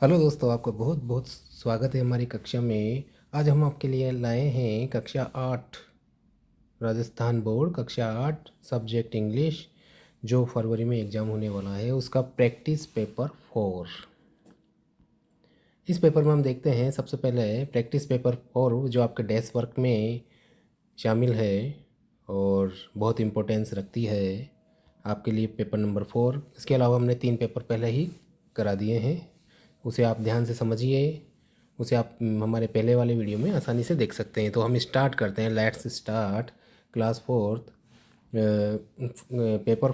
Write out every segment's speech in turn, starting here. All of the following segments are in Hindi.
हेलो दोस्तों, आपका बहुत बहुत स्वागत है हमारी कक्षा में। आज हम आपके लिए लाए हैं कक्षा 8 राजस्थान बोर्ड कक्षा 8 सब्जेक्ट इंग्लिश, जो फरवरी में एग्ज़ाम होने वाला है, उसका प्रैक्टिस पेपर 4। इस पेपर में हम देखते हैं सबसे पहले प्रैक्टिस पेपर 4, जो आपके डेस्क वर्क में शामिल है और बहुत इम्पोर्टेंस रखती है आपके लिए। पेपर नंबर 4, इसके अलावा हमने 3 पेपर पहले ही करा दिए हैं, उसे आप ध्यान से समझिए। उसे आप हमारे पहले वाले वीडियो में आसानी से देख सकते हैं। तो हम स्टार्ट करते हैं। Let's start class 4 paper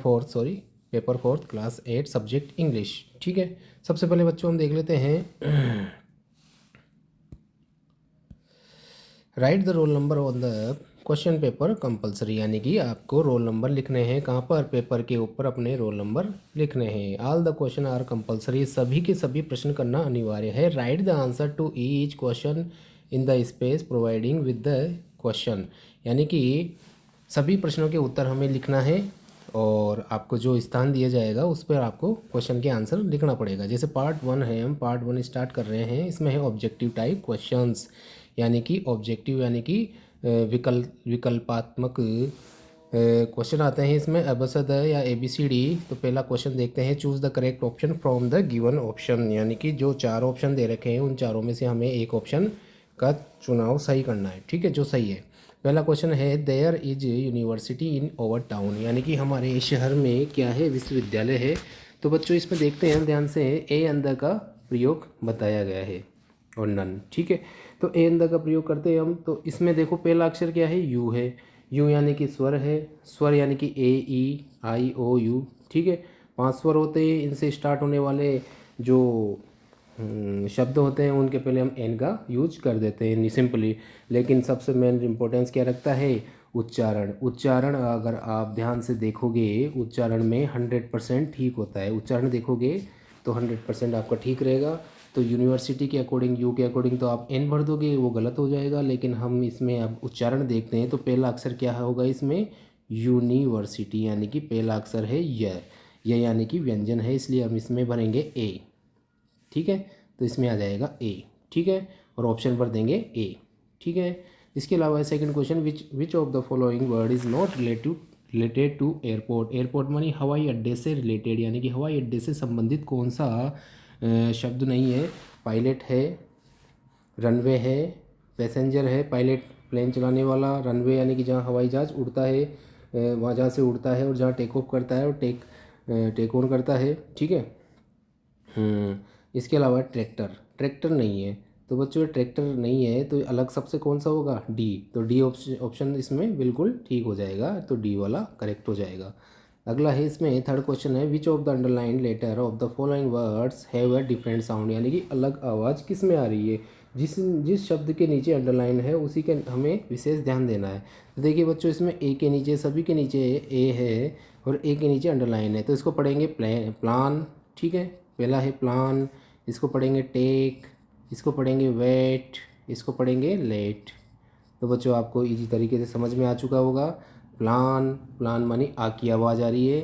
4 class 8 subject English. ठीक है, सबसे पहले बच्चों हम देख लेते हैं। Right the roll number on the question paper compulsory, यानी कि आपको रोल नंबर लिखने हैं। कहाँ पर? पेपर के ऊपर अपने रोल नंबर लिखने हैं। All the question are compulsory, सभी के सभी प्रश्न करना अनिवार्य है। Write the answer to each question in the space providing with the question, यानी कि सभी प्रश्नों के उत्तर हमें लिखना है और आपको जो स्थान दिया जाएगा उस पर आपको क्वेश्चन के आंसर लिखना पड़ेगा। जैसे पार्ट 1 है, हम पार्ट 1 स्टार्ट कर रहे हैं। इसमें है ऑब्जेक्टिव टाइप क्वेश्चंस, यानी कि ऑब्जेक्टिव यानी कि विकल्पात्मक क्वेश्चन आते हैं इसमें। अबसद या ABCD। तो पहला क्वेश्चन देखते हैं, choose the correct option from the given option, यानी कि जो 4 ऑप्शन दे रखे हैं उन चारों में से हमें एक ऑप्शन का चुनाव सही करना है। ठीक है, जो सही है। पहला क्वेश्चन है, there is university in over town, यानी कि हमारे शहर में क्या है? विश्वविद्यालय है। तो बच्चों इसमें देखते हैं ध्यान से, ए अंदर का प्रयोग बताया गया है और नन। ठीक है, तो ए अंदर का प्रयोग करते हैं हम। तो इसमें देखो पहला अक्षर क्या है? यू है। यू यानी कि स्वर है। स्वर यानी कि AEIOU। ठीक है, 5 स्वर होते हैं। इनसे स्टार्ट होने वाले जो शब्द होते हैं उनके पहले हम एन का यूज कर देते हैं सिंपली। लेकिन सबसे मेन इम्पोर्टेंस क्या रखता है? उच्चारण। उच्चारण अगर आप ध्यान से देखोगे, उच्चारण में 100% ठीक होता है। उच्चारण देखोगे तो 100% आपका ठीक रहेगा। तो यूनिवर्सिटी के अकॉर्डिंग, यू के अकॉर्डिंग तो आप एन भर दोगे, वो गलत हो जाएगा। लेकिन हम इसमें अब उच्चारण देखते हैं। तो पहला अक्षर क्या होगा इसमें? यूनिवर्सिटी, यानी कि पहला अक्षर है य यानी कि व्यंजन है, इसलिए हम इसमें भरेंगे ए। ठीक है, तो इसमें आ जाएगा ए। ठीक है, और ऑप्शन पर देंगे ए। ठीक है, इसके अलावा second question, which of the following word is not related to airport. Airport मानी हवाई अड्डे से रिलेटेड, यानी कि हवाई अड्डे से संबंधित कौन सा शब्द नहीं है? पायलट है, रनवे है, पैसेंजर है, पायलट प्लेन चलाने वाला, रनवे यानी कि जहाँ हवाई जहाज़ उड़ता है, वहाँ जहाँ से उड़ता है, और जहाँ टेक ऑफ करता है और टेक ऑन करता है। ठीक है। इसके अलावा ट्रैक्टर, ट्रैक्टर नहीं है। तो बच्चों ट्रैक्टर नहीं है तो अलग सबसे कौन सा होगा? डी। तो डी ऑप्शन इसमें बिल्कुल ठीक हो जाएगा, तो डी वाला करेक्ट हो जाएगा। अगला है इसमें थर्ड क्वेश्चन है, which of the underline letter of the following words have a different sound, यानी कि अलग आवाज़ किस में आ रही है? जिस शब्द के नीचे अंडरलाइन है उसी के हमें विशेष ध्यान देना है। तो देखिए बच्चों, इसमें ए के नीचे, सभी के नीचे ए है और ए के नीचे अंडरलाइन है, तो इसको पढ़ेंगे प्लान। ठीक है, पहला है प्लान, इसको पढ़ेंगे टेक, इसको पढ़ेंगे वेट, इसको पढ़ेंगे लेट। तो बच्चों आपको इजी तरीके से समझ में आ चुका होगा। प्लान, प्लान मानी आ की आवाज़ आ रही है,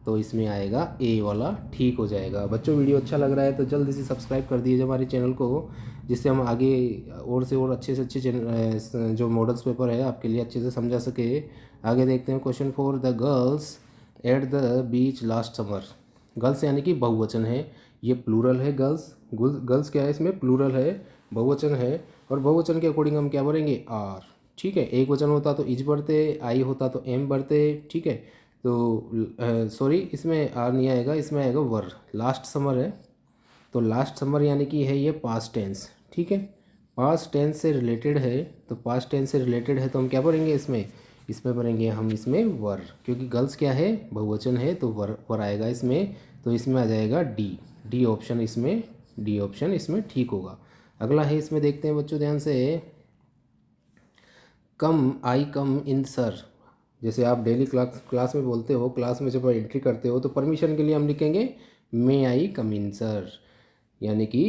तो इसमें आएगा ए वाला ठीक हो जाएगा। बच्चों वीडियो अच्छा लग रहा है तो जल्दी से सब्सक्राइब कर दीजिए हमारे चैनल को, जिससे हम आगे और से और अच्छे से अच्छे जो मॉडल्स पेपर है आपके लिए अच्छे से समझा सके। आगे देखते हैं question 4, the girls at the beach last summer. Girls यानी कि बहुवचन है, ये प्लूरल है। गर्ल्स, गर्ल्स क्या है? इसमें प्लूरल है, बहुवचन है। और बहुवचन के अकॉर्डिंग हम क्या भरेंगे? आर। ठीक है, एक वचन होता तो इज भरते, आई होता तो एम भरते। ठीक है, तो सॉरी, इसमें आर नहीं आएगा, इसमें आएगा वर। लास्ट समर है, तो लास्ट समर यानी कि है ये पास्ट टेंस। ठीक है, पास्ट टेंस से रिलेटेड है, तो पास्ट टेंस से रिलेटेड है तो हम क्या भरेंगे इसमें? इसमें भरेंगे हम इसमें वर, क्योंकि गर्ल्स क्या है? बहुवचन है, तो वर वर आएगा इसमें। तो इसमें आ जाएगा डी। डी ऑप्शन इसमें, डी ऑप्शन इसमें ठीक होगा। अगला है, इसमें देखते हैं बच्चों ध्यान से, कम आई कम इन सर। जैसे आप डेली क्लास में बोलते हो, क्लास में जब एंट्री करते हो तो परमिशन के लिए हम लिखेंगे मे आई कम इन सर, यानी कि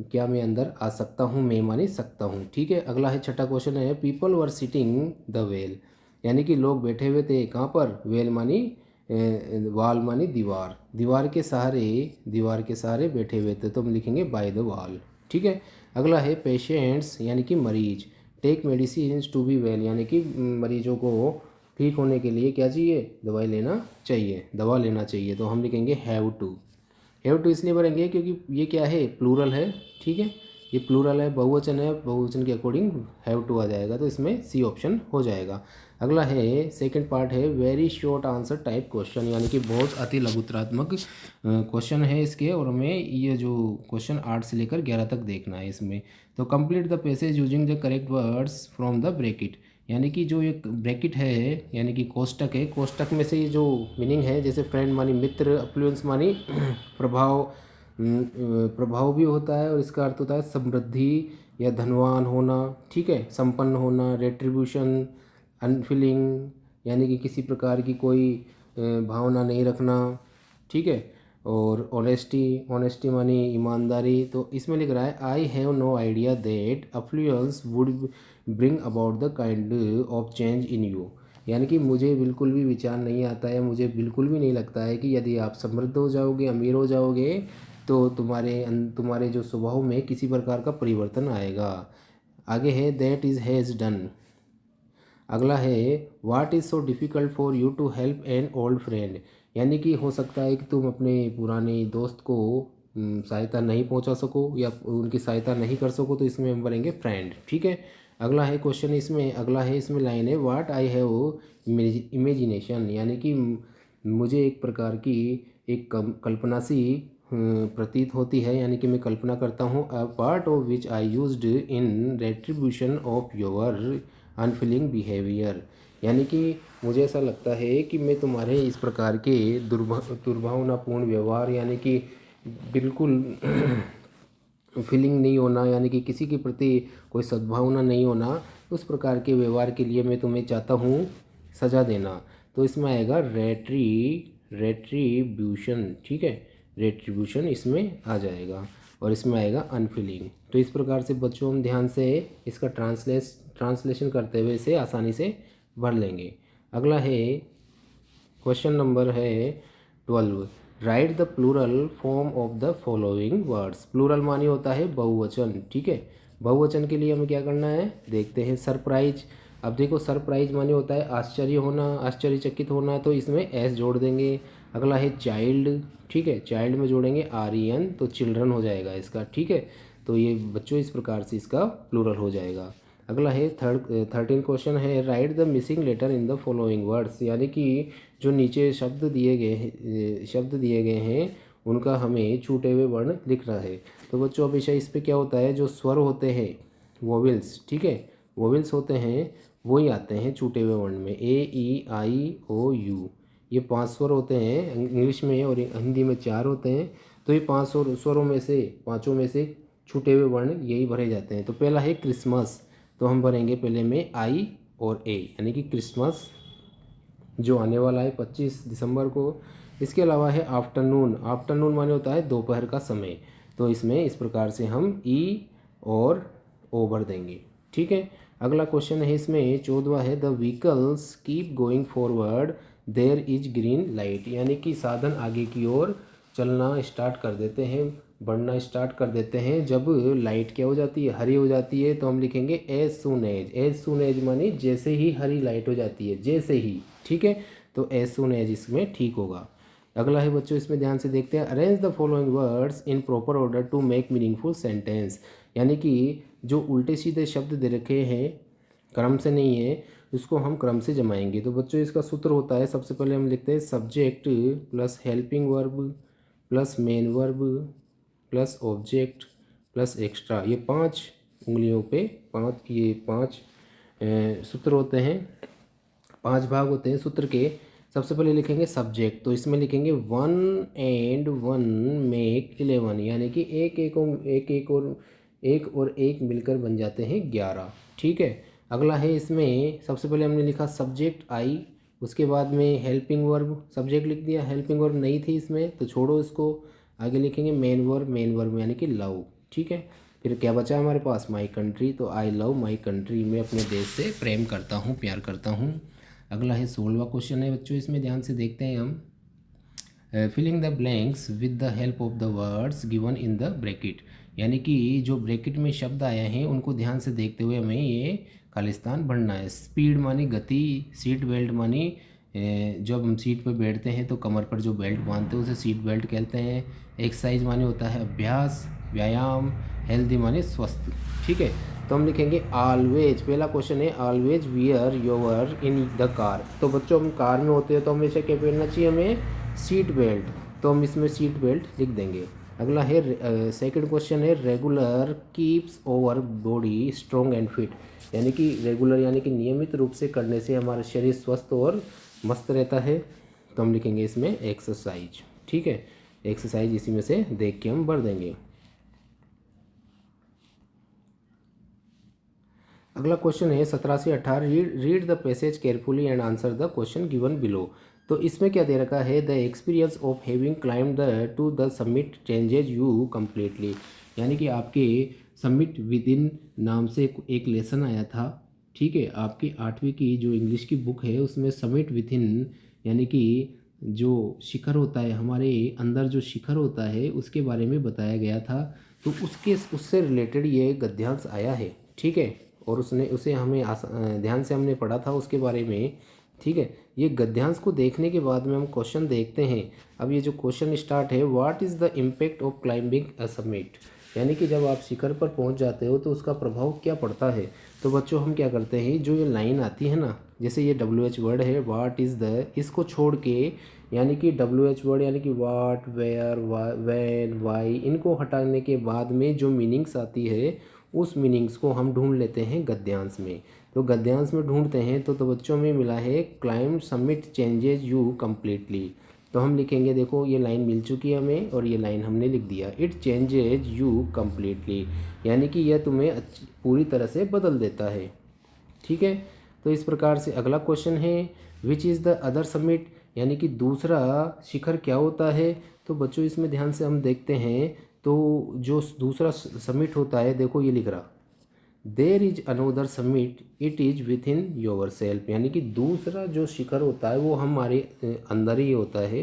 क्या मैं अंदर आ सकता हूँ? मैं मानी सकता हूँ। ठीक है, अगला है छठा क्वेश्चन है, people were sitting the well, यानी कि लोग बैठे हुए थे कहाँ पर? वेल मानी वाल मानी दीवार, दीवार के सहारे बैठे हुए थे, तो हम लिखेंगे बाय द वाल। ठीक है। अगला है पेशेंट्स यानी कि मरीज, take medicine to be well यानी कि मरीजों को ठीक होने के लिए क्या चाहिए, दवा लेना चाहिए। तो हम लिखेंगे हैव टू इसलिए भरेंगे क्योंकि ये क्या है, प्लूरल है। ठीक है, ये प्लूरल है, बहुवचन है, बहुवचन के अकॉर्डिंग हैव टू आ जाएगा, तो इसमें सी ऑप्शन हो जाएगा। अगला है सेकंड पार्ट है very short answer type question, यानी कि बहुत अति लघुतरात्मक क्वेश्चन है इसके, और हमें ये जो क्वेश्चन 8 से लेकर 11 तक देखना है इसमें। तो complete the passage using the correct words from the bracket, यानी कि जो एक ब्रैकेट है यानी कि कोष्टक है, कोष्टक में से ये जो मीनिंग है, जैसे फ्रेंड मानी मित्र, अफ्लुएंस मानी प्रभाव भी होता है, और इसका अर्थ होता है समृद्धि या धनवान होना। ठीक है, संपन्न होना, रेट्रीब्यूशन, अनफीलिंग यानी कि किसी प्रकार की कोई भावना नहीं रखना। ठीक है, और ऑनेस्टी मानी ईमानदारी। तो इसमें लिख रहा है I have no idea that affluence would bring about the kind of change in you, यानी कि मुझे बिल्कुल भी विचार नहीं आता है, मुझे बिल्कुल भी नहीं लगता है कि यदि आप समृद्ध हो जाओगे, अमीर हो जाओगे, तो तुम्हारे जो स्वभाव में किसी प्रकार का परिवर्तन आएगा। आगे है दैट इज़ हैज़ डन। अगला है what is so difficult for you to help an old friend, यानी कि हो सकता है कि तुम अपने पुराने दोस्त को सहायता नहीं पहुंचा सको या उनकी सहायता नहीं कर सको, तो इसमें हम भरेंगे फ्रेंड। ठीक है। अगला है इसमें लाइन है व्हाट आई हैव इमेजिनेशन, यानी कि मुझे एक प्रकार की एक कल्पना सी प्रतीत होती है, यानी कि मैं कल्पना करता हूँ। A part of which I used in retribution of your unfailing behaviour, यानी कि मुझे ऐसा लगता है कि मैं तुम्हारे इस प्रकार के दुर्भावनापूर्ण व्यवहार, यानी कि बिल्कुल फीलिंग नहीं होना, यानी कि किसी के प्रति कोई सद्भावना नहीं होना, उस प्रकार के व्यवहार के लिए मैं तुम्हें चाहता हूँ सज़ा देना। तो इसमें आएगा रेट्रीब्यूशन। ठीक है, रेट्रीब्यूशन इसमें आ जाएगा, और इसमें आएगा अनफीलिंग। तो इस प्रकार से बच्चों हम ध्यान से इसका ट्रांसलेशन करते हुए इसे आसानी से भर लेंगे। अगला है क्वेश्चन नंबर है 12, write the plural form of the following words. Plural मानी होता है बहुवचन। ठीक है, बहुवचन के लिए हमें क्या करना है, देखते हैं। सरप्राइज, अब देखो सरप्राइज मानी होता है आश्चर्य होना, आश्चर्यचकित होना, तो इसमें एस जोड़ देंगे। अगला है चाइल्ड। ठीक है, चाइल्ड में जोड़ेंगे REN, तो चिल्ड्रन हो जाएगा इसका। ठीक है, तो ये बच्चों इस प्रकार से इसका प्लूरल हो जाएगा। अगला है 13 क्वेश्चन है write the missing letter in the following words, यानी कि जो नीचे शब्द दिए गए हैं उनका हमें छूटे हुए वर्ण लिखना है। तो बच्चों हमेशा इस पे क्या होता है, जो स्वर होते हैं वोवेल्स, ठीक है, वोवेल्स होते हैं वही आते हैं छूटे हुए वर्ण में, A E I O U, ये 5 स्वर होते हैं इंग्लिश में, और हिंदी में 4 होते हैं। तो ये 5 स्वरों में से, पाँचों में से छूटे हुए वर्ण यही भरे जाते हैं। तो पहला है क्रिसमस, तो हम भरेंगे पहले में I और A, यानी कि क्रिसमस जो आने वाला है 25 दिसंबर को। इसके अलावा है आफ्टरनून माने होता है दोपहर का समय, तो इसमें इस प्रकार से हम E और O भर देंगे। ठीक है, अगला क्वेश्चन है इसमें 14वां है the vehicles keep going forward there is green light, यानी कि साधन आगे की ओर चलना स्टार्ट कर देते हैं, बढ़ना स्टार्ट कर देते हैं जब लाइट क्या हो जाती है, हरी हो जाती है। तो हम लिखेंगे एज सुन एज मानी जैसे ही हरी लाइट हो जाती है, जैसे ही। ठीक है, तो एज सुन एज इसमें ठीक होगा। अगला है बच्चों, इसमें ध्यान से देखते हैं arrange the following words in proper order to make meaningful sentence, यानी कि जो उल्टे सीधे शब्द दे रखे हैं क्रम से नहीं है, उसको हम क्रम से जमाएंगे। तो बच्चों इसका सूत्र होता है, सबसे पहले हम लिखते हैं subject plus helping verb plus main verb plus object plus extra, ये 5 उंगलियों पे 5 सूत्र होते हैं, 5 भाग होते हैं सूत्र के। सबसे पहले लिखेंगे सब्जेक्ट, तो इसमें लिखेंगे 1 and 1 मेक 11, यानी कि एक और एक मिलकर बन जाते हैं 11। ठीक है, अगला है इसमें सबसे पहले हमने लिखा सब्जेक्ट I, उसके बाद में हेल्पिंग वर्ब, सब्जेक्ट लिख दिया, हेल्पिंग वर्ब नहीं थी इसमें तो छोड़ो इसको। आगे लिखेंगे मेन वर्ब यानी कि लव। ठीक है, फिर क्या बचा हमारे पास माई कंट्री, तो आई लव माई कंट्री, मैं अपने देश से प्रेम करता हूँ, प्यार करता हूँ। अगला है 16वां क्वेश्चन है बच्चों, इसमें ध्यान से देखते हैं हम। Filling the blanks with the help of the words given in the bracket, यानी कि जो ब्रैकेट में शब्द आए हैं उनको ध्यान से देखते हुए हमें ये खालिस्तान भरना है। स्पीड मानी गति, सीट बेल्ट मानी जब हम सीट पर बैठते हैं तो कमर पर जो बेल्ट बांधते हैं उसे सीट बेल्ट कहते हैं। एक्सरसाइज माने होता है अभ्यास, व्यायाम। हेल्दी माने स्वस्थ। ठीक है, तो हम लिखेंगे ऑलवेज। पहला क्वेश्चन है always wear your in the car. तो बच्चों हम कार में होते हैं तो हमेशा क्या पहनना चाहिए हमें? Seat belt. तो हम इसमें सीट बेल्ट लिख देंगे। अगला है सेकंड क्वेश्चन है regular keeps over body strong and fit, यानी कि रेगुलर यानी कि नियमित रूप से करने से हमारा शरीर स्वस्थ और मस्त रहता है। तो हम लिखेंगे इसमें एक्सरसाइज। ठीक है, एक्सरसाइज इसी में से देख के हम भर देंगे। अगला क्वेश्चन है 17 से 18, read the passage carefully and answer the question given below. तो इसमें क्या दे रखा है? The experience of having climb the two the summit changes you completely, यानी कि आपके समिट विद इन नाम से एक लेसन आया था। ठीक है, आपकी 8वीं की जो इंग्लिश की बुक है उसमें समिट विद इन यानी कि जो शिखर होता है, हमारे अंदर जो शिखर होता है उसके बारे में बताया गया था। तो उससे रिलेटेड ये गद्यांश आया है। ठीक है, और उसे हमें ध्यान से हमने पढ़ा था उसके बारे में। ठीक है, ये गद्यांश को देखने के बाद में हम क्वेश्चन देखते हैं। अब ये जो क्वेश्चन स्टार्ट है, what is the impact of climbing a summit, यानी कि जब आप शिखर पर पहुंच जाते हो तो उसका प्रभाव क्या पड़ता है। तो बच्चों हम क्या करते हैं, जो ये लाइन आती है ना, जैसे ये WH वर्ड है व्हाट इज़ द, इसको छोड़ के यानी कि WH वर्ड यानी कि व्हाट, वेयर, व्हेन, व्हाई, इनको हटाने के बाद में जो मीनिंग्स आती है उस मीनिंग्स को हम ढूंढ लेते हैं गद्यांश में। तो गद्यांश में ढूंढते हैं तो बच्चों में मिला है climb summit changes you completely. तो हम लिखेंगे, देखो ये लाइन मिल चुकी है हमें और ये लाइन हमने लिख दिया, इट चेंजेज यू कम्प्लीटली, यानी कि यह तुम्हें पूरी तरह से बदल देता है। ठीक है, तो इस प्रकार से अगला क्वेश्चन है which is the other summit, यानी कि दूसरा शिखर क्या होता है। तो बच्चों इसमें ध्यान से हम देखते हैं तो जो दूसरा समिट होता है, देखो ये लिख रहा there is another summit it is with in your self, यानी कि दूसरा जो शिखर होता है वो हमारे अंदर ही होता है।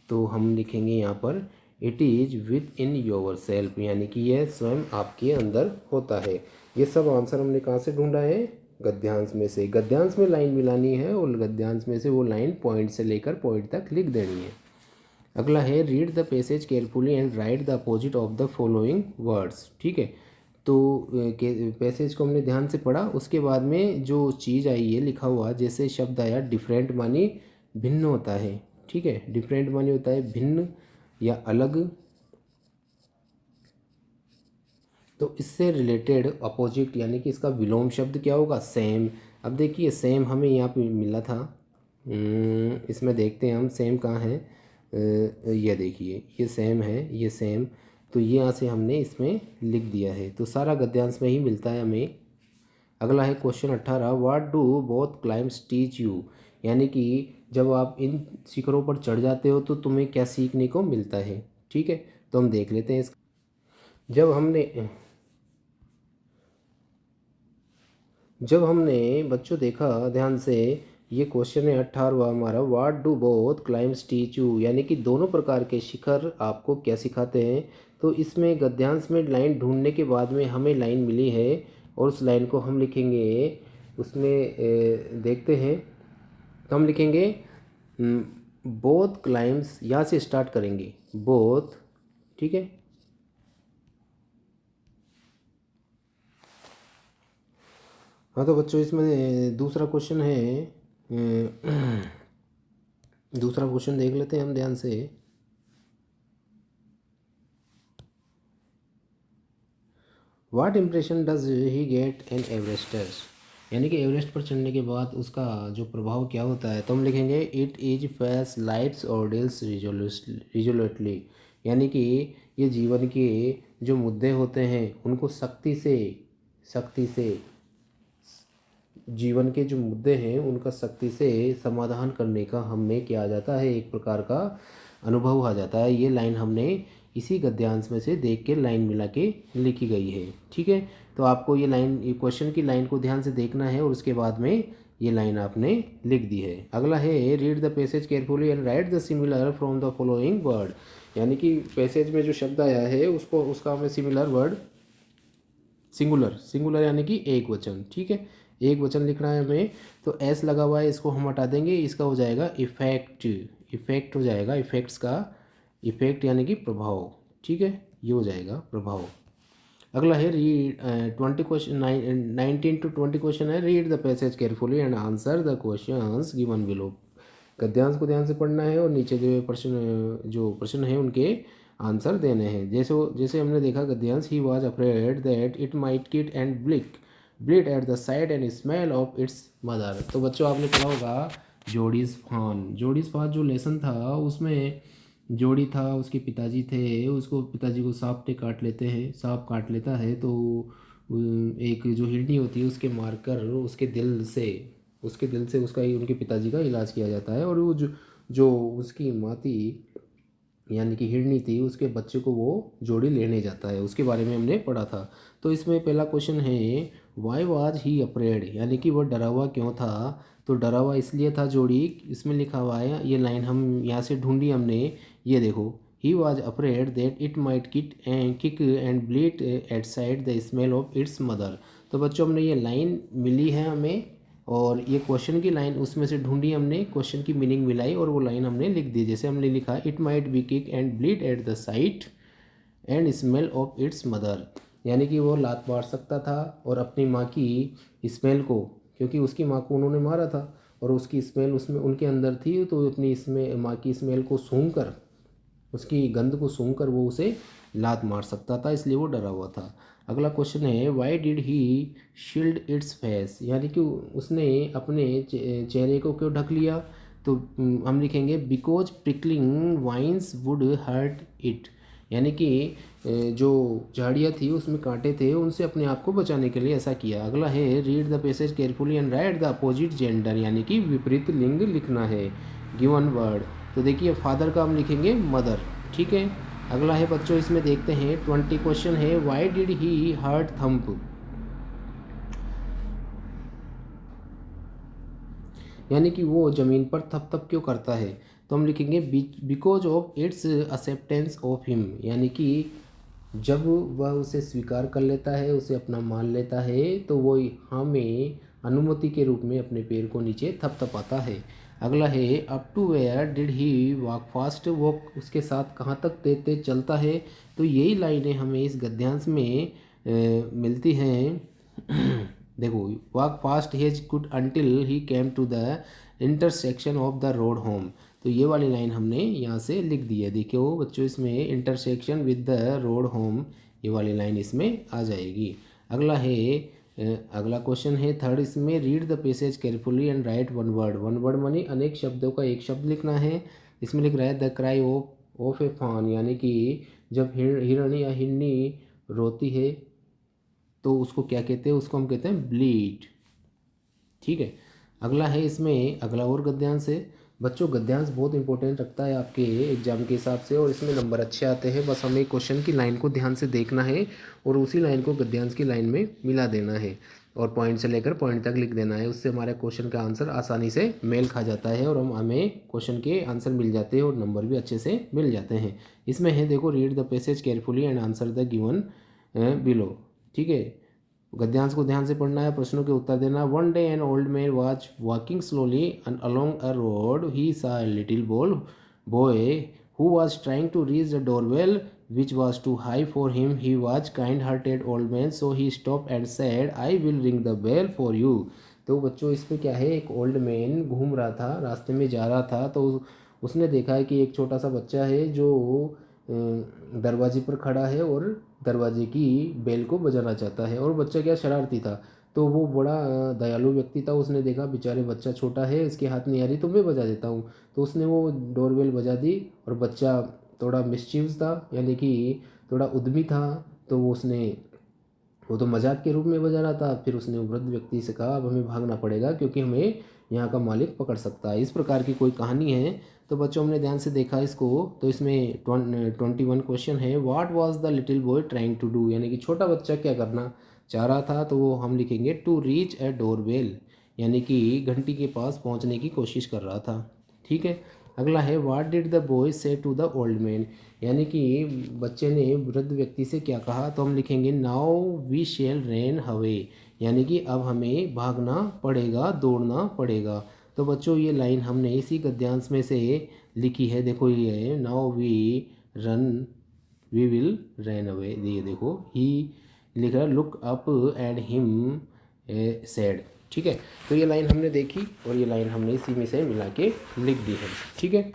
तो हम लिखेंगे यहाँ पर it is with in your self, यानी कि यह स्वयं आपके अंदर होता है। ये सब आंसर हमने कहाँ से ढूंढा है? गद्यांश में से। गद्यांश में लाइन मिलानी है और गद्यांश में से वो लाइन पॉइंट से लेकर पॉइंट तक लिख देनी है। अगला है read the passage carefully and right the opposite of the following words. ठीक है, तो पैसेज को हमने ध्यान से पढ़ा, उसके बाद में जो चीज़ आई है लिखा हुआ, जैसे शब्द आया डिफरेंट मानी भिन्न होता है। ठीक है, डिफरेंट मानी होता है भिन्न या अलग। तो इससे रिलेटेड अपोजिट यानी कि इसका विलोम शब्द क्या होगा? सेम। अब देखिए सेम हमें यहाँ पे मिला था, इसमें देखते हैं हम सेम कहाँ है। ये देखिए ये सेम है, ये सेम, तो ये यहाँ से हमने इसमें लिख दिया है। तो सारा गद्यांश में ही मिलता है हमें। अगला है question 18, what do both climbs teach you, यानी कि जब आप इन शिखरों पर चढ़ जाते हो तो तुम्हें क्या सीखने को मिलता है। ठीक है, तो हम देख लेते हैं जब हमने बच्चों देखा ध्यान से, ये क्वेश्चन है 18वां हमारा, what do both climbs teach you, यानी कि दोनों प्रकार के शिखर आपको क्या सिखाते हैं। तो इसमें गद्यांश में लाइन ढूंढने के बाद में हमें लाइन मिली है और उस लाइन को हम लिखेंगे उसमें देखते हैं। तो हम लिखेंगे बोथ क्लाइम्स, यहाँ से स्टार्ट करेंगे बोथ। ठीक है, हाँ तो बच्चों इसमें दूसरा क्वेश्चन है, दूसरा क्वेश्चन देख लेते हैं हम ध्यान से। What impression does he get an Everester, यानी कि एवरेस्ट पर चढ़ने के बाद उसका जो प्रभाव क्या होता है। तो हम लिखेंगे इट इज फेस लाइफ्स ऑर्डियल्स रिजोल्यूटली, यानी कि ये जीवन के जो मुद्दे होते हैं उनको सख्ती से जीवन के जो मुद्दे हैं उनका सख्ती से समाधान करने का हमें क्या आ जाता है, एक प्रकार का अनुभव आ जाता है। ये लाइन हमने इसी गद्यांश में से देख के लाइन मिला के लिखी गई है। ठीक है, तो आपको ये लाइन, ये क्वेश्चन की लाइन को ध्यान से देखना है और उसके बाद में ये लाइन आपने लिख दी है। अगला है read the passage carefully and right the similar from the following word, यानी कि पैसेज में जो शब्द आया है उसको उसका हमें सिमिलर वर्ड सिंगुलर यानी कि एक वचन, ठीक है, एक वचन लिखना है हमें। तो एस लगा हुआ है, इसको हम हटा देंगे, इसका हो जाएगा इफेक्ट हो जाएगा, इफेक्ट्स का इफेक्ट यानी कि प्रभाव, ठीक है, ये हो जाएगा प्रभाव। अगला है रीड 20 क्वेश्चन 19 to 20 क्वेश्चन है, read the passage carefully and answer the questions given below. गद्यांश को ध्यान से पढ़ना है और नीचे जो प्रश्न है उनके आंसर देने हैं। जैसे हमने देखा गद्यांश, he was afraid that it might kit and bleed at the side and smell of its mother. तो बच्चों आपने पढ़ा होगा जोड़ीज फान जो लेसन था उसमें जोड़ी था, उसके पिताजी थे, उसको पिताजी को सांप काट लेता है तो एक जो हिरनी होती है उसके मारकर उसके दिल से उसका उनके पिताजी का इलाज किया जाता है, और वो जो उसकी माँ थी यानी कि हिरनी थी उसके बच्चे को वो जोड़ी लेने जाता है, उसके बारे में हमने पढ़ा था। तो इसमें पहला क्वेश्चन है वाई वाज ही अफ्रेड, यानी कि वह डरा हुआ क्यों था। तो डरा हुआ इसलिए था जोड़ी, इसमें लिखा हुआ है, ये लाइन हम यहाँ से ढूंढी हमने, ये देखो, he was afraid that it might kick and bleed at side the smell of its mother. तो बच्चों हमने ये लाइन मिली है हमें, और ये क्वेश्चन की लाइन उसमें से ढूंढी हमने, क्वेश्चन की मीनिंग मिलाई और वो लाइन हमने लिख दी। जैसे हमने लिखा it might be kick and bleed at the site and smell of its mother, यानी कि वो लात मार सकता था और अपनी माँ की स्मेल को, क्योंकि उसकी माँ को उन्होंने मारा था और उसकी स्मेल उसमें उनके अंदर थी, तो अपनी इसमें माँ की स्मेल को सूंघकर, उसकी गंध को सूंघकर वो उसे लात मार सकता था, इसलिए वो डरा हुआ था। अगला क्वेश्चन है why did he shield its face, यानी कि उसने अपने चेहरे को क्यों ढक लिया। तो हम लिखेंगे because prickling vines would hurt it, यानी कि जो झाड़ियाँ थी उसमें कांटे थे, उनसे अपने आप को बचाने के लिए ऐसा किया। अगला है read the passage carefully and right the opposite gender, यानी कि विपरीत लिंग लिखना है गिवन वर्ड। तो देखिए फादर का हम लिखेंगे मदर, ठीक है। अगला है बच्चों, इसमें देखते हैं 20 क्वेश्चन है why did he heart thump, यानी कि वो ज़मीन पर थप थप क्यों करता है। तो हम लिखेंगे because of its acceptance of him, यानी कि जब वह उसे स्वीकार कर लेता है, उसे अपना मान लेता है, तो वो हमें अनुमति के रूप में अपने पैर को नीचे थपथपाता है। अगला है up to where did he walk fast, वो उसके साथ कहाँ तक तेज तेज चलता है। तो यही लाइनें हमें इस गद्यांश में मिलती हैं। देखो walk fast as he could until he came to the intersection of the road home. तो ये वाली लाइन हमने यहाँ से लिख दी है, देखो बच्चों इसमें intersection with the road home, ये वाली लाइन इसमें आ जाएगी। अगला है अगला क्वेश्चन है थर्ड, इसमें read the passage carefully and right one word मानी अनेक शब्दों का एक शब्द लिखना है। इसमें लिख रहा है the cry of a fawn, यानी कि जब हिरण या हिरनी रोती है तो उसको क्या कहते हैं, उसको हम कहते हैं ब्लीड, ठीक है। अगला है इसमें अगला और गद्यांश है। बच्चों गद्यांश बहुत इंपॉर्टेंट रखता है आपके एग्जाम के हिसाब से, और इसमें नंबर अच्छे आते हैं, बस हमें क्वेश्चन की लाइन को ध्यान से देखना है और उसी लाइन को गद्यांश की लाइन में मिला देना है और पॉइंट से लेकर पॉइंट तक लिख देना है। उससे हमारे क्वेश्चन का आंसर आसानी से मेल खा जाता है और हमें क्वेश्चन के आंसर मिल जाते हैं और नंबर भी अच्छे से मिल जाते हैं। इसमें है देखो read the passage carefully and answer the given below, ठीक है। गद्यांश को ध्यान से पढ़ना है, प्रश्नों के उत्तर देना। One day an old man was walking slowly along a road, he saw a little boy who was trying to reach the doorbell which was too high for him. He was kind-hearted old man, so he stopped and said, I will ring the bell for you. तो बच्चों इसमें क्या है, एक ओल्ड मैन घूम रहा था, रास्ते में जा रहा था, तो उसने देखा है कि एक छोटा सा बच्चा है जो दरवाजे पर खड़ा है और दरवाजे की बेल को बजाना चाहता है, और बच्चा क्या शरारती था, तो वो बड़ा दयालु व्यक्ति था, उसने देखा बेचारे बच्चा छोटा है, इसके हाथ नहीं आ रही तो मैं बजा देता हूँ। तो उसने वो डोरबेल बजा दी और बच्चा थोड़ा मिस्चीव्स था, यानी कि थोड़ा उद्यमी था, तो वो तो मजाक के रूप में बजा रहा था। फिर उसने वृद्ध व्यक्ति से कहा अब हमें भागना पड़ेगा क्योंकि हमें यहाँ का मालिक पकड़ सकता है। इस प्रकार की कोई कहानी है। तो बच्चों हमने ध्यान से देखा इसको, तो इसमें 21 क्वेश्चन है what was the little boy trying to do, यानी कि छोटा बच्चा क्या करना चाह रहा था। तो वो हम लिखेंगे टू रीच ए डोरबेल, यानी कि घंटी के पास पहुंचने की कोशिश कर रहा था। ठीक है। अगला है व्हाट डिड द बॉय से टू द ओल्ड मैन, यानी कि बच्चे ने वृद्ध व्यक्ति से क्या कहा। तो हम लिखेंगे now we shall run away, यानी कि अब हमें भागना पड़ेगा, दौड़ना पड़ेगा। तो बच्चों ये लाइन हमने इसी गद्यांश में से लिखी है। देखो ये now we will run away, ये देखो ही लिख रहा look up at him sad. ठीक है। तो ये लाइन हमने देखी और ये लाइन हमने इसी में से मिला के लिख दी है। ठीक है।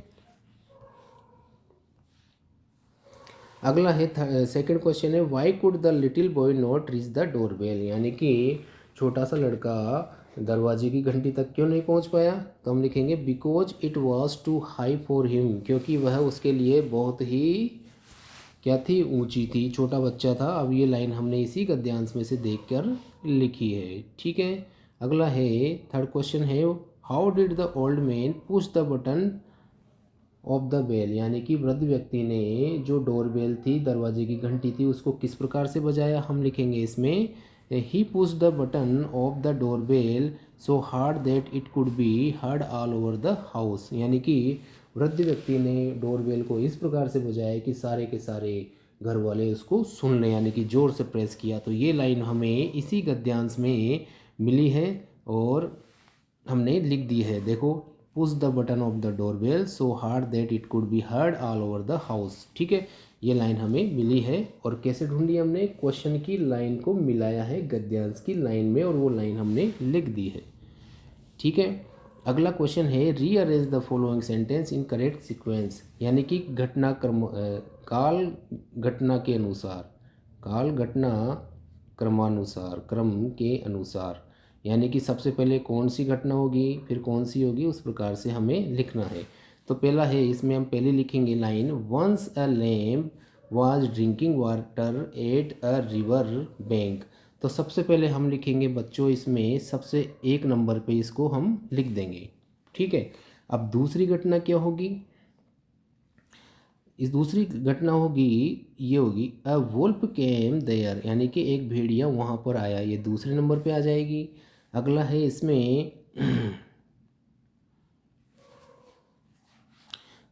अगला है सेकंड क्वेश्चन है why could the little boy not reach the door bell, यानी कि छोटा सा लड़का दरवाजे की घंटी तक क्यों नहीं पहुंच पाया। तो हम लिखेंगे because it was too high for him, क्योंकि वह उसके लिए बहुत ही क्या थी, ऊंची थी, छोटा बच्चा था। अब ये लाइन हमने इसी गद्यांश में से देखकर लिखी है। ठीक है। अगला है थर्ड क्वेश्चन है how did the old man push the button of the bell, यानी कि वृद्ध व्यक्ति ने जो डोर बेल थी, दरवाजे की घंटी थी, उसको किस प्रकार से बजाया। हम लिखेंगे इसमें he push the button of the door bell so hard that it could be heard all over the house, यानी कि वृद्ध व्यक्ति ने डोर बेल को इस प्रकार से बजाया कि सारे के सारे घर वाले उसको सुन लें, यानी कि ज़ोर से प्रेस किया। तो ये लाइन हमें इसी गद्यांश में मिली है और हमने लिख दी है। देखो push the button of the door bell so hard that it could be heard all over the house. ठीक है। ये लाइन हमें मिली है और कैसे ढूंढी हमने, क्वेश्चन की लाइन को मिलाया है गद्यांश की लाइन में और वो लाइन हमने लिख दी है। ठीक है। अगला क्वेश्चन है rearrange the following sentence in correct sequence, यानी कि काल घटना के अनुसार, काल घटना क्रमानुसार, क्रम के अनुसार, यानी कि सबसे पहले कौन सी घटना होगी फिर कौन सी होगी, उस प्रकार से हमें लिखना है। तो पहला है, इसमें हम पहले लिखेंगे line once a lamb was drinking water at a river bank. तो सबसे पहले हम लिखेंगे बच्चों इसमें सबसे एक नंबर पे इसको हम लिख देंगे। ठीक है। अब दूसरी घटना क्या होगी, इस दूसरी घटना होगी, ये होगी अ वुल्फ केम देयर, यानी कि एक भेड़िया वहाँ पर आया, ये दूसरे नंबर पे आ जाएगी। अगला है इसमें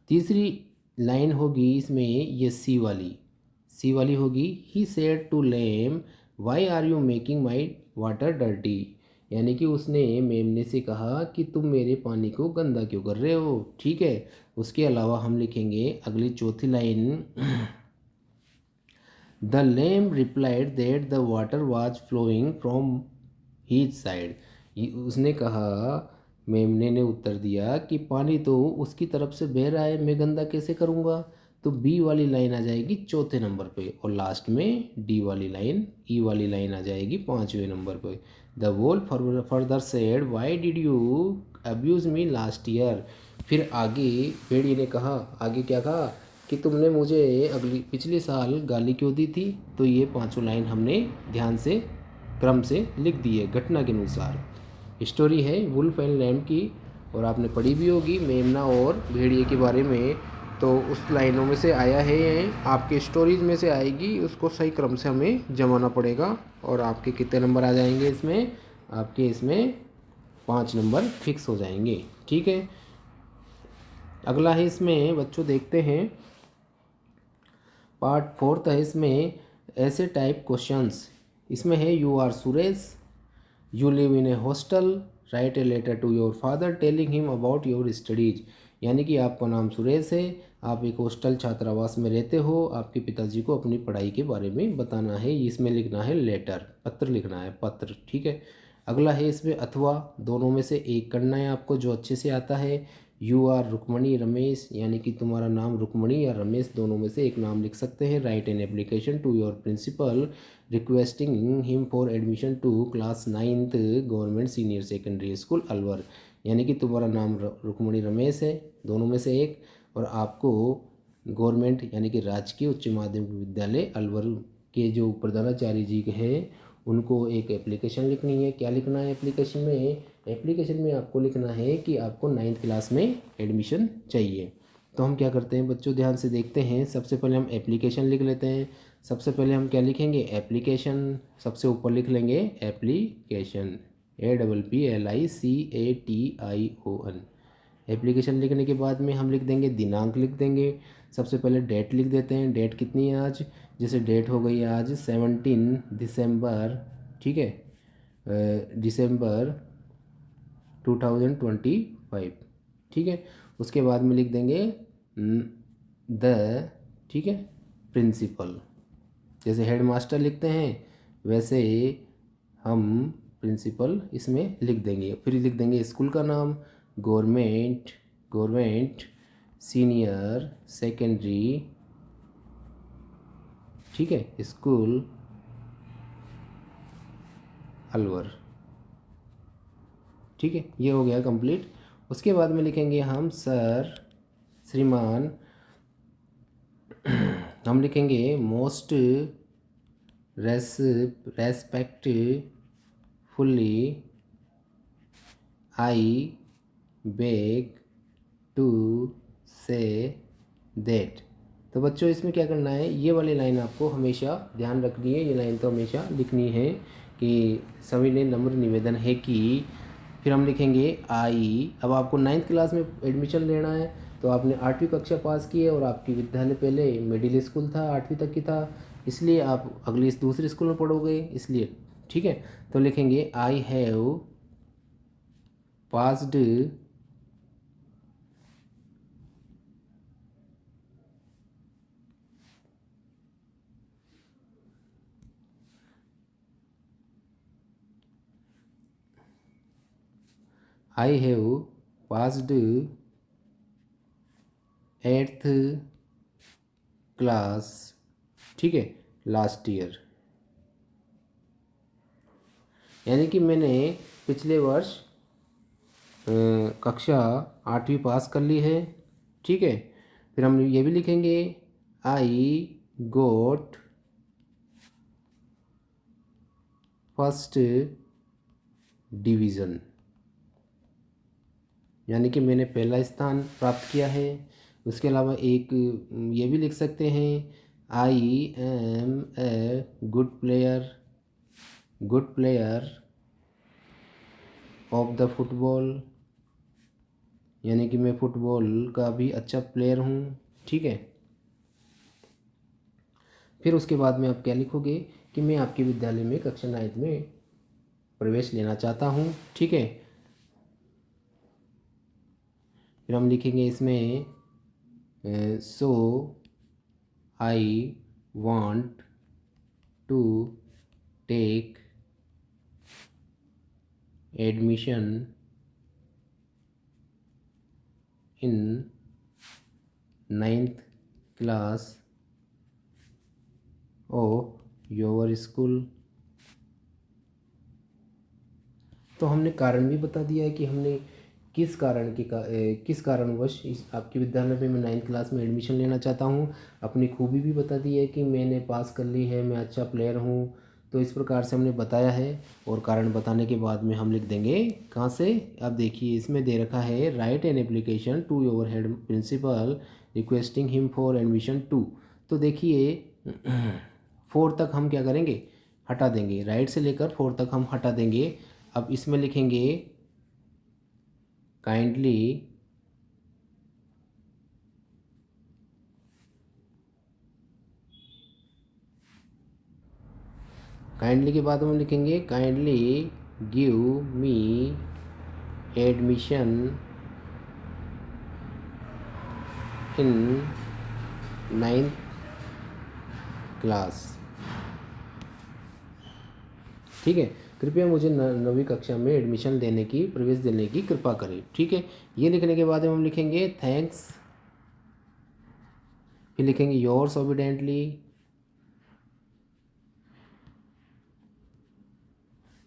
तीसरी लाइन होगी इसमें ये सी वाली होगी he said to lamb why are you making my water dirty, यानी कि उसने मेमने से कहा कि तुम मेरे पानी को गंदा क्यों कर रहे हो। ठीक है। उसके अलावा हम लिखेंगे अगली चौथी line the lamb replied that the water was flowing from his side, उसने कहा, मेमने ने उत्तर दिया कि पानी तो उसकी तरफ से बह रहा है, मैं गंदा कैसे करूँगा। तो बी वाली लाइन आ जाएगी चौथे नंबर पे और लास्ट में डी वाली लाइन, ई वाली लाइन आ जाएगी पाँचवें नंबर पे। The Wolff further said why did you abuse me last year, फिर आगे भेड़िए ने कहा, आगे क्या कहा कि तुमने मुझे पिछले साल गाली क्यों दी थी। तो ये पांचों लाइन हमने ध्यान से क्रम से लिख दी है घटना के अनुसार। स्टोरी है वुल्फ एंड लैम्प की और आपने पढ़ी भी होगी मेमना और भेड़िए के बारे में। तो उस लाइनों में से आया है ये, आपके स्टोरीज में से आएगी, उसको सही क्रम से हमें जमाना पड़ेगा। और आपके कितने नंबर आ जाएंगे इसमें, आपके इसमें 5 नंबर फिक्स हो जाएंगे। ठीक है। अगला है इसमें बच्चों देखते हैं पार्ट 4 है इसमें ऐसे टाइप क्वेश्चंस। इसमें है you are Suresh, you live in a hostel, write a letter to your father telling him about your studies, यानी कि आपका नाम सुरेश है, आप एक हॉस्टल छात्रावास में रहते हो, आपके पिताजी को अपनी पढ़ाई के बारे में बताना है, इसमें लिखना है लेटर, पत्र लिखना है, पत्र। ठीक है। अगला है इसमें अथवा, दोनों में से एक करना है आपको जो अच्छे से आता है। यू आर रुक्मणी रमेश, यानी कि तुम्हारा नाम रुक्मणी या रमेश दोनों में से एक नाम लिख सकते हैं। Write an application to your principal requesting him for admission to class 9th government senior secondary school Alwar, यानी कि तुम्हारा नाम रुक्मणी रमेश है दोनों में से एक, और आपको गवर्नमेंट यानी कि राजकीय उच्च माध्यमिक विद्यालय अलवर के जो प्रधानाचार्य जी हैं उनको एक एप्लीकेशन लिखनी है। क्या लिखना है एप्लीकेशन में, एप्लीकेशन में आपको लिखना है कि आपको 9th क्लास में एडमिशन चाहिए। तो हम क्या करते हैं बच्चों, ध्यान से देखते हैं। सबसे पहले हम एप्लीकेशन लिख लेते हैं। सबसे पहले हम क्या लिखेंगे, एप्लीकेशन, सबसे ऊपर लिख लेंगे एप्लीकेशन, APPLICATION। एप्लीकेशन लिखने के बाद में हम लिख देंगे दिनांक, लिख देंगे। सबसे पहले डेट लिख देते हैं। डेट कितनी है आज? जैसे डेट हो गई आज 17 दिसंबर, ठीक है, दिसंबर 2025, ठीक है। उसके बाद में लिख देंगे द, ठीक है, प्रिंसिपल। जैसे हेड मास्टर लिखते हैं वैसे हम प्रिंसिपल इसमें लिख देंगे। फिर लिख देंगे स्कूल का नाम, गवर्नमेंट सीनियर सेकेंडरी, ठीक है, स्कूल अलवर, ठीक है। ये हो गया कंप्लीट। उसके बाद में लिखेंगे हम सर, श्रीमान, हम लिखेंगे most respectfully I beg to say that. तो बच्चों इसमें क्या करना है, ये वाली लाइन आपको हमेशा ध्यान रखनी है। ये लाइन तो हमेशा लिखनी है कि सभी ने नम्र निवेदन है कि, फिर हम लिखेंगे आई। अब आपको 9th क्लास में एडमिशन लेना है तो आपने 8वीं कक्षा पास की है और आपकी विद्यालय पहले मिडिल स्कूल था, 8वीं तक की था, इसलिए आप अगले दूसरे स्कूल में पढ़ोगे इसलिए, ठीक है। तो लिखेंगे I have passed I have passed 8th class, ठीक है, लास्ट ईयर। यानी कि मैंने पिछले वर्ष कक्षा 8वीं पास कर ली है, ठीक है। फिर हम ये भी लिखेंगे आई गोट फर्स्ट डिवीज़न, यानी कि मैंने पहला स्थान प्राप्त किया है। उसके अलावा एक ये भी लिख सकते हैं I am a good player of the football, यानी कि मैं फुटबॉल का भी अच्छा प्लेयर हूँ, ठीक है। फिर उसके बाद में आप क्या लिखोगे कि मैं आपके विद्यालय में कक्षा 9th में प्रवेश लेना चाहता हूँ, ठीक है। फिर हम लिखेंगे इसमें so I want to take admission in 9th class of your school. तो हमने कारण भी बता दिया है कि हमने किस कारणवश इस आपके विद्यालय में मैं 9th क्लास में एडमिशन लेना चाहता हूँ। अपनी खूबी भी बता दी है कि मैंने पास कर ली है, मैं अच्छा प्लेयर हूँ। तो इस प्रकार से हमने बताया है और कारण बताने के बाद में हम लिख देंगे कहाँ से। अब देखिए इसमें दे रखा है write an application to your head principal requesting him for admission to. तो देखिए 4 तक हम क्या करेंगे, हटा देंगे, राइट से लेकर 4 तक हम हटा देंगे। अब इसमें लिखेंगे काइंडली के बाद हम लिखेंगे kindly give me admission in 9th class, ठीक है। कृपया मुझे 9वीं कक्षा में एडमिशन देने की, प्रवेश देने की कृपा करें, ठीक है। ये लिखने के बाद हम लिखेंगे थैंक्स, फिर लिखेंगे योर्स ओबीडेंटली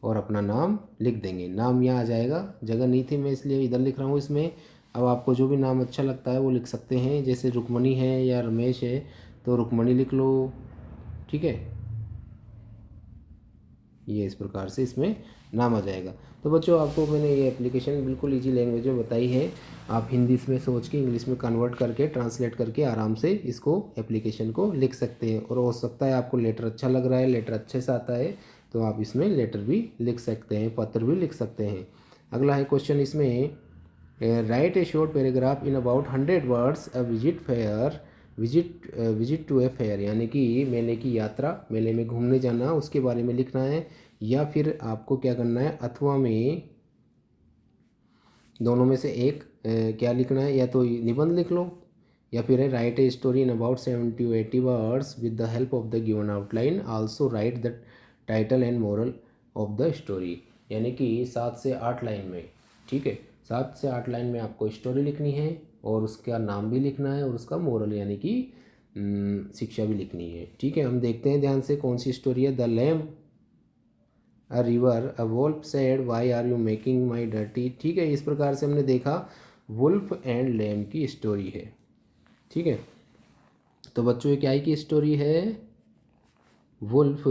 और अपना नाम लिख देंगे। नाम यहाँ आ जाएगा, जगह नहीं थी मैं इसलिए इधर लिख रहा हूँ इसमें। अब आपको जो भी नाम अच्छा लगता है वो लिख सकते हैं, जैसे रुक्मणी है या रमेश है तो रुक्मणी लिख लो, ठीक है। ये इस प्रकार से इसमें नाम आ जाएगा। तो बच्चों आपको मैंने ये एप्लीकेशन बिल्कुल इजी लैंग्वेज में बताई है। आप हिंदी में सोच के इंग्लिश में कन्वर्ट करके ट्रांसलेट करके आराम से इसको एप्लीकेशन को लिख सकते हैं। और हो सकता है आपको लेटर अच्छा लग रहा है, लेटर अच्छे से आता है तो आप इसमें लेटर भी लिख सकते हैं, पत्र भी लिख सकते हैं। अगला है क्वेश्चन इसमें, write a short paragraph in about 100 words a visit to a fair, यानी कि मेले की यात्रा, मेले में घूमने जाना, उसके बारे में लिखना है। या फिर आपको क्या करना है, अथवा में दोनों में से एक क्या लिखना है, या तो निबंध लिख लो, या फिर है right a story in about 70 to 80 words with the help of the given outline, also right the title and moral of the story, यानी कि 7 से 8 लाइन में। ठीक है, 7 से 8 लाइन में आपको स्टोरी लिखनी है और उसका नाम भी लिखना है और उसका मोरल यानी कि शिक्षा भी लिखनी है। ठीक है, हम देखते हैं ध्यान से कौन सी स्टोरी है। The lamb a river, a wolf said why are you making my dirty. ठीक है, इस प्रकार से हमने देखा वुल्फ एंड लैम्प की स्टोरी है। ठीक है, तो बच्चों ये क्या है की स्टोरी है, वुल्फ,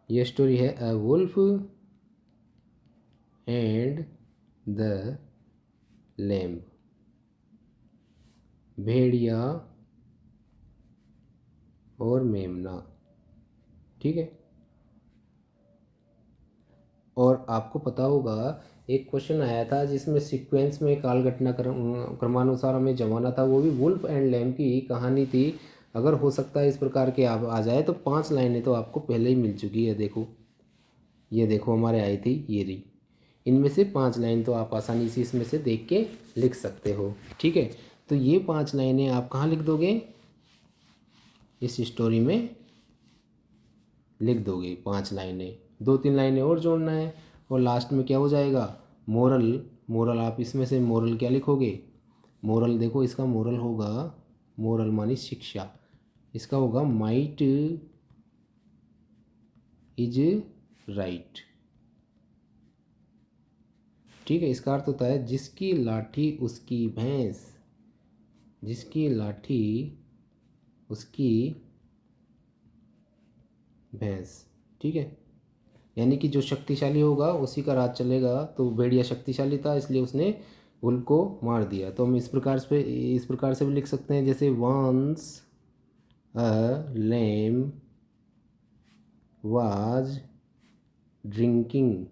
ये स्टोरी है a wolf and the lamb, भेड़िया और मेमना। ठीक है, और आपको पता होगा एक क्वेश्चन आया था जिसमें सीक्वेंस में काल घटना क्रमानुसार हमें जमाना था, वो भी वुल्फ एंड लैम्प की कहानी थी। अगर हो सकता है इस प्रकार के आप आ जाए तो 5 लाइनें तो आपको पहले ही मिल चुकी है। देखो, ये देखो हमारे आई थी, ये रही, इनमें से 5 लाइन तो आप आसानी से इसमें से देख के लिख सकते हो। ठीक है, तो ये 5 लाइनें आप कहाँ लिख दोगे, इस स्टोरी में लिख दोगे 5 लाइनें, 2-3 लाइनें और जोड़ना है और लास्ट में क्या हो जाएगा, मोरल। मोरल आप इसमें से मोरल क्या लिखोगे, मोरल देखो इसका मोरल होगा, मोरल मानी शिक्षा, इसका होगा माइट इज राइट। ठीक है, इसका अर्थ होता है जिसकी लाठी उसकी भैंस, जिसकी लाठी उसकी भैंस। ठीक है, यानी कि जो शक्तिशाली होगा उसी का राज चलेगा। तो भेड़िया शक्तिशाली था इसलिए उसने वुल्फ को मार दिया। तो हम इस प्रकार से भी लिख सकते हैं, जैसे once a lamb was drinking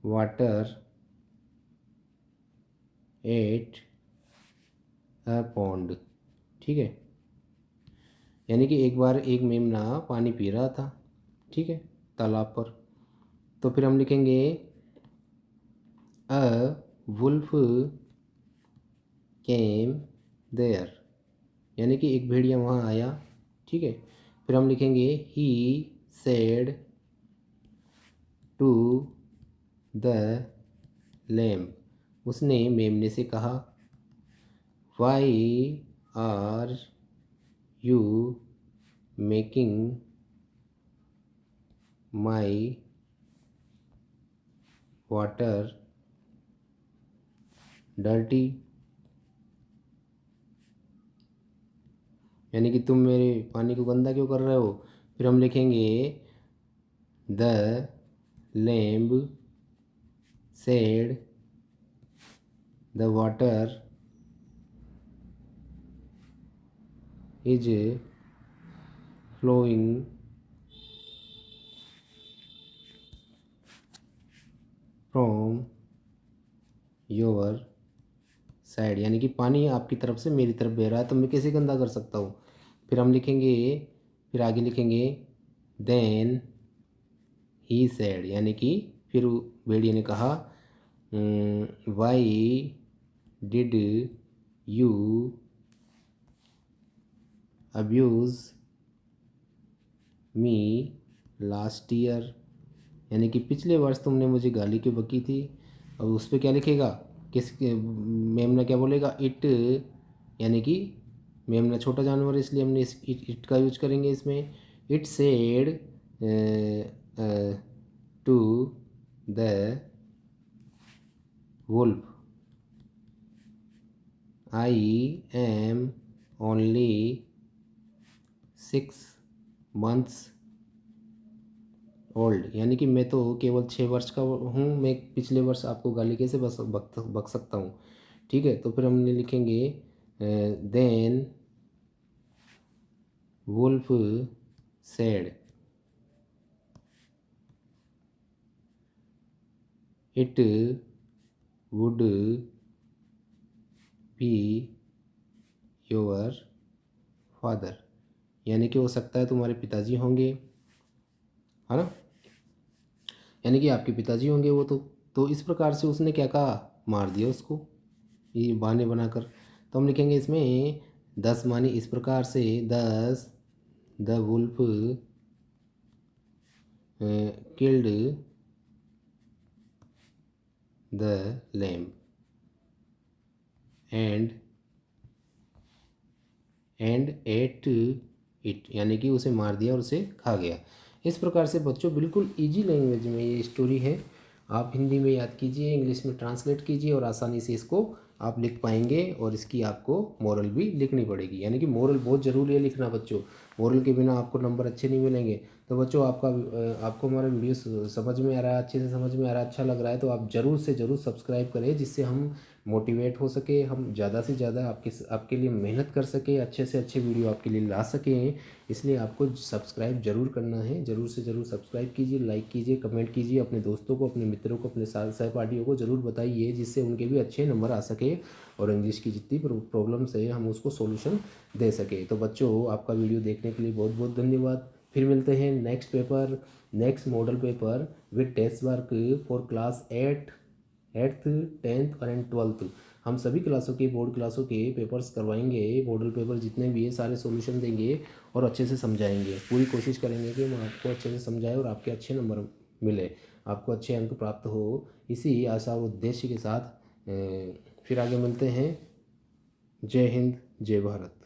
water at a pond. ठीक है, यानी कि एक बार एक मेमना पानी पी रहा था, ठीक है, तालाब पर। तो फिर हम लिखेंगे अ वुल्फ केम देयर, यानी कि एक भेड़िया वहाँ आया। ठीक है, फिर हम लिखेंगे he said to the lamb, उसने मेमने से कहा, why are you making my water dirty, यानी कि तुम मेरे पानी को गंदा क्यों कर रहे हो। फिर हम लिखेंगे the lamb said the water is flowing from your side, यानी कि पानी आपकी तरफ से मेरी तरफ बह रहा है तो मैं कैसे गंदा कर सकता हूँ। फिर हम लिखेंगे, फिर आगे लिखेंगे देन ही सेड, यानी कि फिर भेड़िए ने कहा, why did you abuse me last year, यानी कि पिछले वर्ष तुमने मुझे गाली क्यों बकी थी। अब उस पर क्या लिखेगा, किस मेमना क्या बोलेगा, इट, यानी कि मेमना छोटा जानवर है इसलिए हमने इस इट का यूज करेंगे इसमें। It said to the wolf I am only 6 months old, यानी कि मैं तो केवल 6 वर्ष का हूँ, मैं पिछले वर्ष आपको गाली कैसे बक सकता हूँ। ठीक है, तो फिर हमने लिखेंगे then wolf said it would be your father, यानी कि हो सकता है तुम्हारे पिताजी होंगे, है ना, यानी कि आपके पिताजी होंगे वो। तो इस प्रकार से उसने क्या कहा, मार दिया उसको, ये बहाने बनाकर। तो हम लिखेंगे इसमें 10 मानी इस प्रकार से, 10 the wolf killed the lamb and ate it, यानी कि उसे मार दिया और उसे खा गया। इस प्रकार से बच्चों बिल्कुल इजी लैंग्वेज में ये स्टोरी है। आप हिंदी में याद कीजिए, इंग्लिश में ट्रांसलेट कीजिए और आसानी से इसको आप लिख पाएंगे। और इसकी आपको मोरल भी लिखनी पड़ेगी, यानी कि मोरल बहुत ज़रूरी है लिखना बच्चों। मोरल के बिना आपको नंबर अच्छे नहीं मिलेंगे। तो बच्चों आपको हमारा वीडियो समझ में आ रहा है, अच्छे से समझ में आ रहा है, अच्छा लग रहा है, तो आप ज़रूर से ज़रूर सब्सक्राइब करें, जिससे हम मोटिवेट हो सके, हम ज़्यादा से ज़्यादा आपके लिए मेहनत कर सके, अच्छे से अच्छे वीडियो आपके लिए ला सकें। इसलिए आपको सब्सक्राइब जरूर करना है, ज़रूर से ज़रूर सब्सक्राइब कीजिए, लाइक कीजिए, कमेंट कीजिए, अपने दोस्तों को, अपने मित्रों को, अपने सहपाठियों को ज़रूर बताइए, जिससे उनके भी अच्छे नंबर आ सके और इंग्लिश की जितनी प्रॉब्लम्स है हम उसको सोल्यूशन दे सके। तो बच्चों आपका वीडियो देखने के लिए बहुत बहुत धन्यवाद। फिर मिलते हैं next model paper with test work for class 8th 10th और 12th। हम सभी क्लासों के बोर्ड क्लासों के पेपर्स करवाएंगे, मॉडल पेपर जितने भी है सारे सॉल्यूशन देंगे और अच्छे से समझाएंगे। पूरी कोशिश करेंगे कि हम आपको अच्छे से समझाएं और आपके अच्छे नंबर मिले, आपको अच्छे अंक प्राप्त हो। इसी आशा और उद्देश्य के साथ फिर आगे मिलते हैं। जय हिंद, जय भारत।